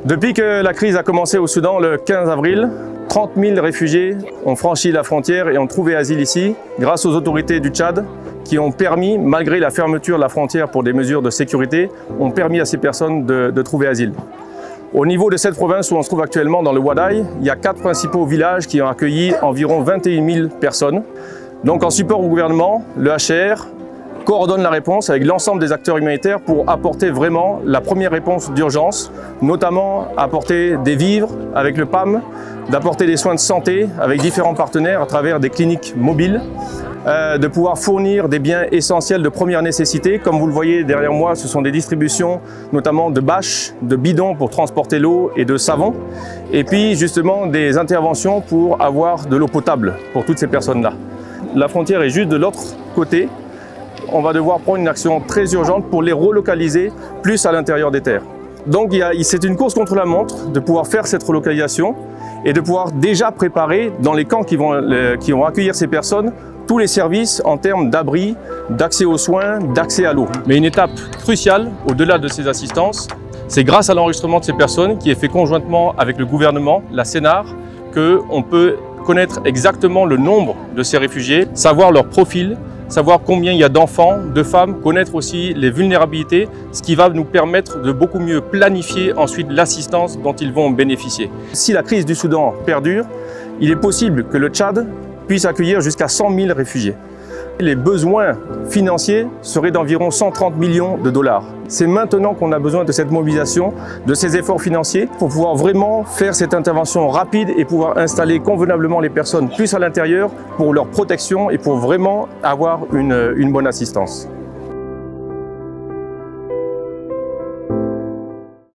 Depuis que la crise a commencé au Soudan le 15 avril, 30 000 réfugiés ont franchi la frontière et ont trouvé asile ici grâce aux autorités du Tchad qui ont permis, malgré la fermeture de la frontière pour des mesures de sécurité, ont permis à ces personnes de trouver asile. Au niveau de cette province où on se trouve actuellement, dans le Ouaddaï, il y a 4 principaux villages qui ont accueilli environ 21 000 personnes. Donc en support au gouvernement, le HCR coordonne la réponse avec l'ensemble des acteurs humanitaires pour apporter vraiment la première réponse d'urgence, notamment apporter des vivres avec le PAM, d'apporter des soins de santé avec différents partenaires à travers des cliniques mobiles, de pouvoir fournir des biens essentiels de première nécessité. Comme vous le voyez derrière moi, ce sont des distributions notamment de bâches, de bidons pour transporter l'eau et de savon. Et puis justement des interventions pour avoir de l'eau potable pour toutes ces personnes-là. La frontière est juste de l'autre côté. On va devoir prendre une action très urgente pour les relocaliser plus à l'intérieur des terres. Donc c'est une course contre la montre de pouvoir faire cette relocalisation et de pouvoir déjà préparer dans les camps qui vont accueillir ces personnes tous les services en termes d'abri, d'accès aux soins, d'accès à l'eau. Mais une étape cruciale au-delà de ces assistances, c'est grâce à l'enregistrement de ces personnes qui est fait conjointement avec le gouvernement, la CNAR, qu'on peut connaître exactement le nombre de ces réfugiés, savoir leur profil, savoir combien il y a d'enfants, de femmes, connaître aussi les vulnérabilités, ce qui va nous permettre de beaucoup mieux planifier ensuite l'assistance dont ils vont bénéficier. Si la crise du Soudan perdure, il est possible que le Tchad puisse accueillir jusqu'à 100 000 réfugiés. Les besoins financiers seraient d'environ 130 millions de dollars. C'est maintenant qu'on a besoin de cette mobilisation, de ces efforts financiers pour pouvoir vraiment faire cette intervention rapide et pouvoir installer convenablement les personnes plus à l'intérieur pour leur protection et pour vraiment avoir une bonne assistance.